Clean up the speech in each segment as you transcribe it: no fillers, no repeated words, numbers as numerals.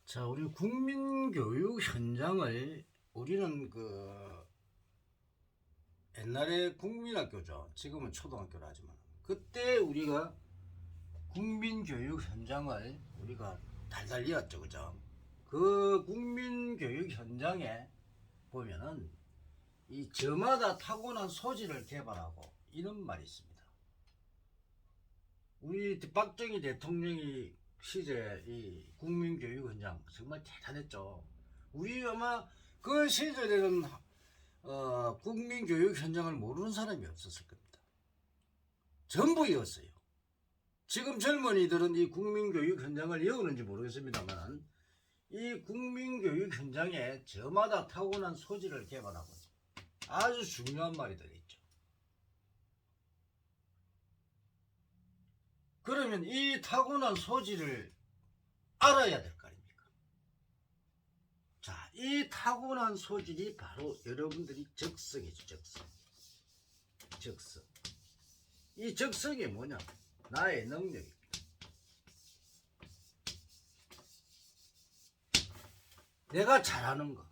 자, 우리 국민교육 현장을 우리는 옛날에 국민학교죠. 지금은 초등학교라 하지만 그때 우리가 국민교육 현장을 우리가 달달 이었죠, 그죠? 그 국민교육 현장에 보면은 이 저마다 타고난 소질을 개발하고 이런 말이 있습니다. 우리 박정희 대통령이 시제 이 국민교육 현장 정말 대단했죠. 우리 아마 그 시절에는 국민교육 현장을 모르는 사람이 없었을 겁니다. 전부였어요. 지금 젊은이들은 이 국민교육 현장을 외우는지 모르겠습니다만 이 국민교육 현장에 저마다 타고난 소질을 개발하고 아주 중요한 말이 들어있죠. 그러면 이 타고난 소질을 알아야 될 거 아닙니까? 자, 이 타고난 소질이 바로 여러분들이 적성이죠, 적성. 적성. 이 적성이 뭐냐? 나의 능력입니다. 내가 잘하는 거.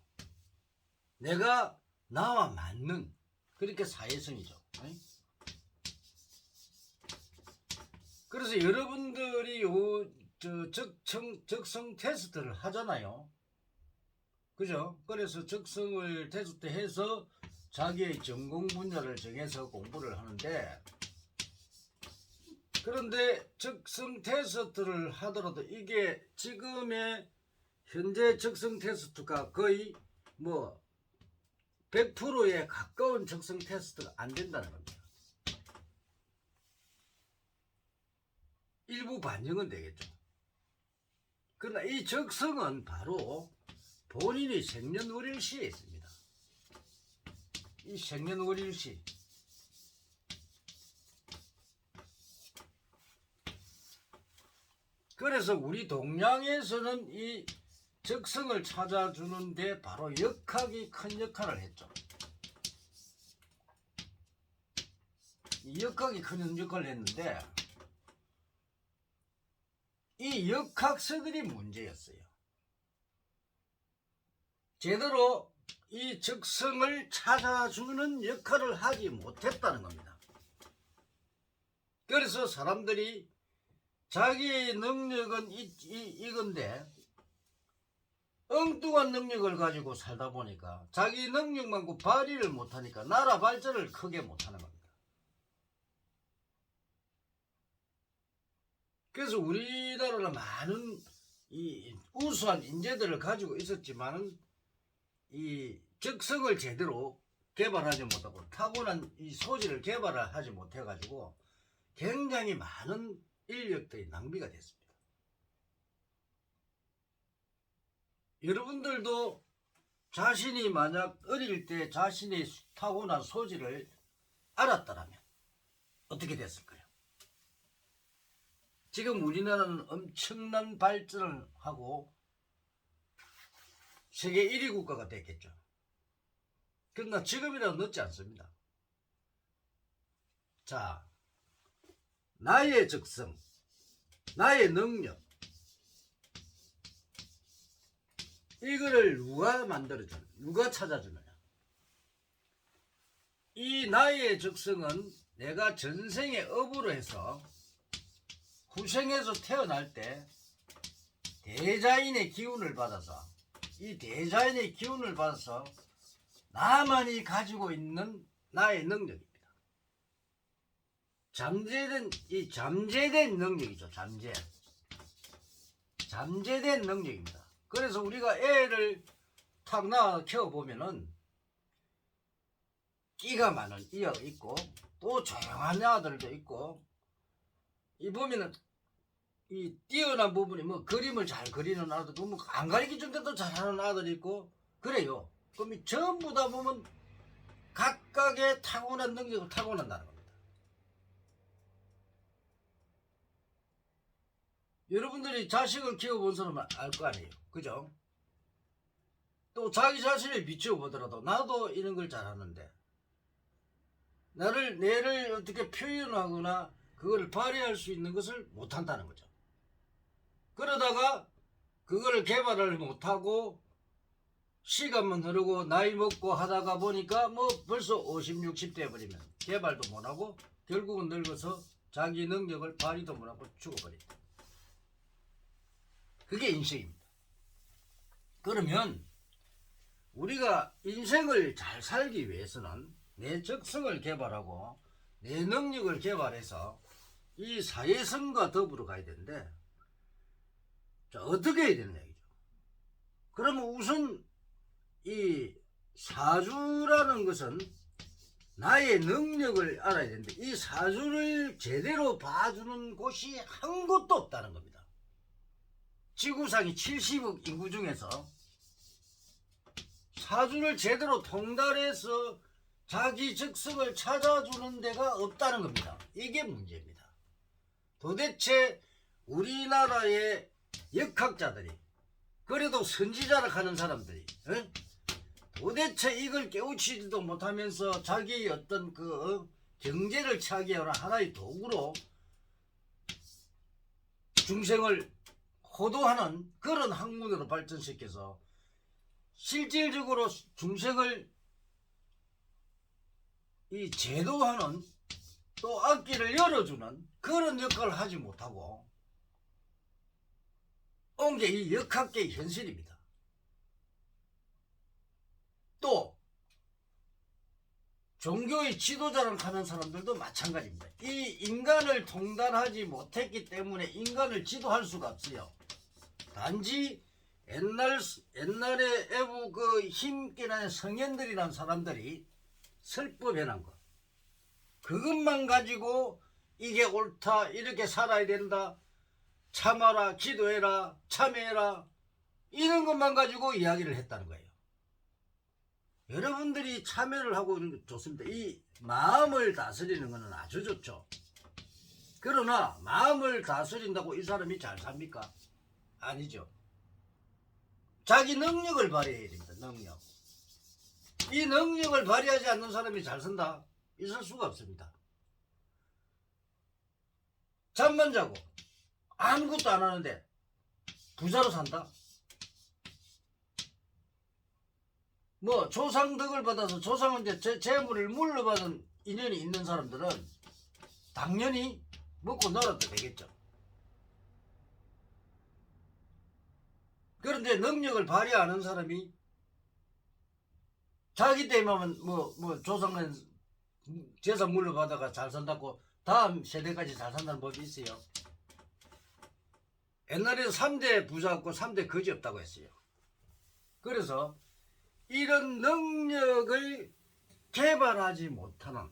내가 나와 맞는, 그렇게 사회성이죠. 그래서 여러분들이 적성 테스트를 하잖아요. 그죠? 그래서 적성을 테스트 해서 자기의 전공 분야를 정해서 공부를 하는데, 그런데 적성 테스트를 하더라도 이게 지금의 현재 적성 테스트가 거의 100%에 가까운 적성 테스트가 안 된다는 겁니다. 일부 반영은 되겠죠. 그러나 이 적성은 바로 본인의 생년월일시에 있습니다. 이 생년월일시. 그래서 우리 동양에서는 이 적성을 찾아주는데 바로 역학이 큰 역할을 했죠. 이 역학이 큰 역할을 했는데 이 역학서들이 문제였어요. 제대로 이 적성을 찾아주는 역할을 하지 못했다는 겁니다. 그래서 사람들이 자기 능력은 이건데 엉뚱한 능력을 가지고 살다 보니까 자기 능력만큼 발휘를 못하니까 나라 발전을 크게 못하는 겁니다. 그래서 우리나라는 많은 이 우수한 인재들을 가지고 있었지만은 이 적성을 제대로 개발하지 못하고 타고난 이 소질을 개발하지 못해가지고 굉장히 많은 인력들이 낭비가 됐습니다. 여러분들도 자신이 만약 어릴 때 자신의 타고난 소질을 알았다면 어떻게 됐을까요? 지금 우리나라는 엄청난 발전을 하고 세계 1위 국가가 됐겠죠. 그러나 지금이라도 늦지 않습니다. 자, 나의 적성, 나의 능력, 이거를 누가 만들어주냐, 누가 찾아주느냐. 이 나의 적성은 내가 전생에 업으로 해서 후생에서 태어날 때 대자인의 기운을 받아서 이 대자인의 기운을 받아서 나만이 가지고 있는 나의 능력입니다. 잠재된 능력이죠. 잠재된 능력입니다. 그래서 우리가 애를 탁 낳아 키워보면은 끼가 많은 이가 있고 또 조용한 아들도 있고 이 보면은 이 뛰어난 부분이 그림을 잘 그리는 아들도 안 가리키 정도도 잘하는 아들이 있고 그래요. 그럼 이 전부 다 보면 각각의 타고난 능력을 타고난다는 겁니다. 여러분들이 자식을 키워본 사람은 알 거 아니에요. 그죠? 또 자기 자신을 비춰보더라도 나도 이런 걸 잘하는데 내를 어떻게 표현하거나 그걸 발휘할 수 있는 것을 못한다는 거죠. 그러다가 그걸 개발을 못하고 시간만 흐르고 나이 먹고 하다가 보니까 뭐 벌써 50, 60 돼버리면 개발도 못하고 결국은 늙어서 자기 능력을 발휘도 못하고 죽어버린다. 그게 인생입니다. 그러면 우리가 인생을 잘 살기 위해서는 내 적성을 개발하고 내 능력을 개발해서 이 사회성과 더불어 가야 되는데, 자, 어떻게 해야 되는 얘기죠? 그러면 우선 이 사주라는 것은 나의 능력을 알아야 되는데, 이 사주를 제대로 봐주는 곳이 한 곳도 없다는 겁니다. 지구상이 70억 인구 중에서 사주를 제대로 통달해서 자기 적성을 찾아주는 데가 없다는 겁니다. 이게 문제입니다. 도대체 우리나라의 역학자들이, 그래도 선지자라 하는 사람들이 도대체 이걸 깨우치지도 못하면서 자기의 어떤 경제를 차기하는 하나의 도구로 중생을 호도하는 그런 학문으로 발전시켜서 실질적으로 중생을 이 제도하는, 또 앞길을 열어주는 그런 역할을 하지 못하고 온 게 이 역학계의 현실입니다. 또 종교의 지도자를 하는 사람들도 마찬가지입니다. 이 인간을 통달하지 못했기 때문에 인간을 지도할 수가 없어요. 단지 옛날에 애부 힘있는 성현들이라는 사람들이 설법해낸 것, 그것만 가지고 이게 옳다, 이렇게 살아야 된다, 참아라, 기도해라, 참회해라, 이런 것만 가지고 이야기를 했다는 거예요. 여러분들이 참여를 하고 있는 게 좋습니다. 이 마음을 다스리는 것은 아주 좋죠. 그러나 마음을 다스린다고 이 사람이 잘 삽니까? 아니죠. 자기 능력을 발휘해야 됩니다. 능력. 이 능력을 발휘하지 않는 사람이 잘 산다? 있을 수가 없습니다. 잠만 자고 아무것도 안 하는데 부자로 산다? 뭐 조상 덕을 받아서 조상한테 재물을 물려받은 인연이 있는 사람들은 당연히 먹고 놀아도 되겠죠. 그런데 능력을 발휘하는 사람이 자기 때문에 뭐 조상은 재산 물려받아가 잘 산다고 다음 세대까지 잘 산다는 법이 있어요. 옛날에는 3대 부자 없고 3대 거지 없다고 했어요. 그래서 이런 능력을 개발하지 못하는,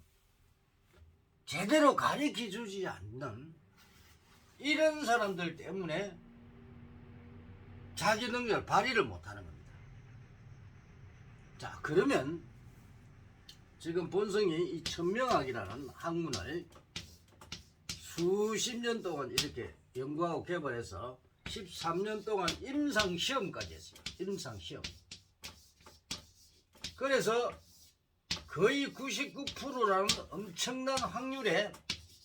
제대로 가르쳐주지 않는 이런 사람들 때문에 자기 능력을 발휘를 못하는 겁니다. 자, 그러면 지금 본성이 이 천명학이라는 학문을 수십 년 동안 이렇게 연구하고 개발해서 13년 동안 임상시험까지 했어요. 임상시험. 그래서 거의 99%라는 엄청난 확률에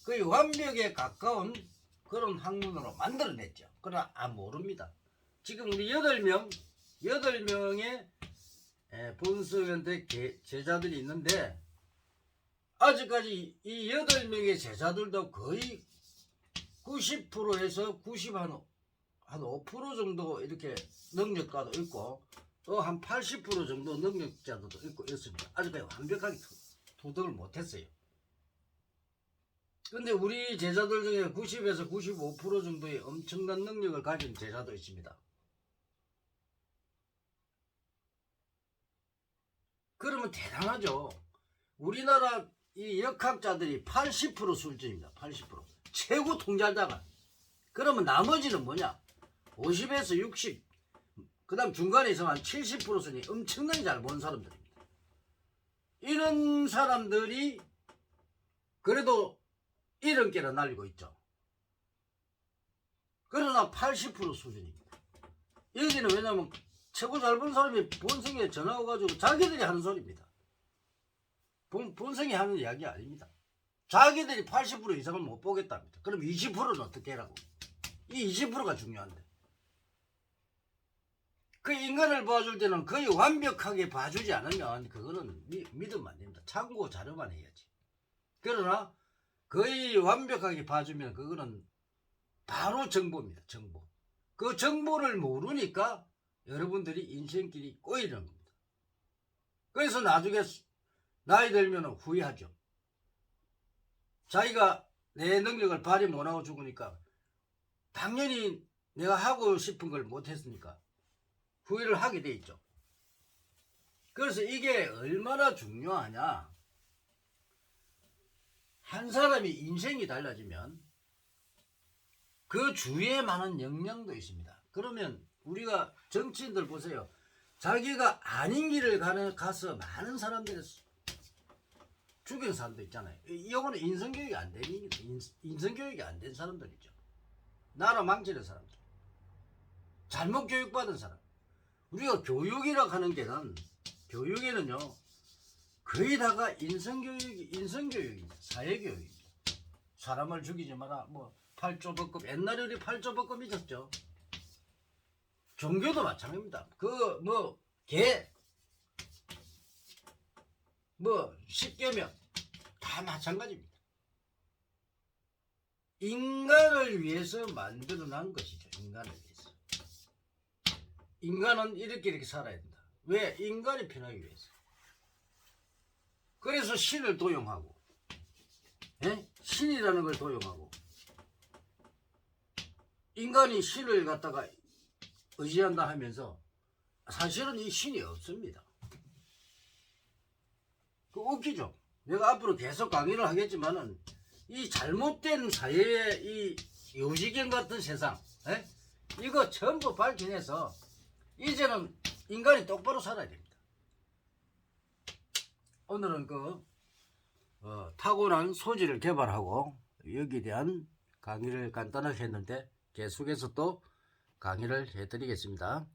거의 완벽에 가까운 그런 학문으로 만들어냈죠. 그러나 모릅니다. 지금 우리 8명의 본성한테 제자들이 있는데, 아직까지 이 8명의 제자들도 거의 90%에서 95% 정도 이렇게 능력자도 있고, 또 한 80% 정도 능력자들도 있고 이렇습니다. 아직까지 완벽하게 도덕을 못했어요. 근데 우리 제자들 중에 90에서 95% 정도의 엄청난 능력을 가진 제자도 있습니다. 그러면 대단하죠. 우리나라 이 역학자들이 80% 수준입니다. 80%. 최고 통달자가. 그러면 나머지는 뭐냐? 50에서 60, 그 다음 중간에 있으면 한 70% 순위 엄청나게 잘 보는 사람들입니다. 이런 사람들이 그래도 이런깨를 날리고 있죠. 그러나 80% 수준입니다. 여기는 왜냐면 최고 잘 보는 사람이 본성에 전화 와가지고 자기들이 하는 소리입니다. 본성이 하는 이야기 아닙니다. 자기들이 80% 이상을 못 보겠답니다. 그럼 20%는 어떻게 해라고? 이 20%가 중요한데. 그 인간을 봐줄 때는 거의 완벽하게 봐주지 않으면 그거는 믿으면 안 됩니다. 참고 자료만 해야지. 그러나 거의 완벽하게 봐주면 그거는 바로 정보입니다. 정보. 그 정보를 모르니까 여러분들이 인생길이 꼬이는 겁니다. 그래서 나중에 나이 들면 후회하죠. 자기가 내 능력을 발휘 못하고 죽으니까 당연히 내가 하고 싶은 걸 못했으니까 후회를 하게 돼 있죠. 그래서 이게 얼마나 중요하냐. 한 사람이 인생이 달라지면 그 주위에 많은 영향도 있습니다. 그러면 우리가 정치인들 보세요. 자기가 아닌 길을 가서 많은 사람들이 죽인 사람도 있잖아요. 이거는 인성교육이 안 된, 인성교육이 안 된 사람들이죠. 나라 망치는 사람들. 잘못 교육받은 사람. 우리가 교육이라고 하는 게는, 교육에는요, 거의 다가 인성교육입니다. 사회교육입니다. 사람을 죽이지 마라. 뭐, 8조 법금. 옛날에 우리 8조 법금 있었죠. 종교도 마찬가지입니다. 십계명. 다 마찬가지입니다. 인간을 위해서 만들어 난 것이죠. 인간을 위해서. 인간은 이렇게 살아야 된다. 왜? 인간이 편하기 위해서. 그래서 신을 도용하고, 신이라는 걸 도용하고, 인간이 신을 갖다가 의지한다 하면서 사실은 이 신이 없습니다. 그 웃기죠? 내가 앞으로 계속 강의를 하겠지만은 이 잘못된 사회의 이 요지경 같은 세상, 이거 전부 밝혀내서 이제는 인간이 똑바로 살아야 됩니다. 오늘은 타고난 소질을 개발하고 여기에 대한 강의를 간단하게 했는데 계속해서 또 강의를 해드리겠습니다.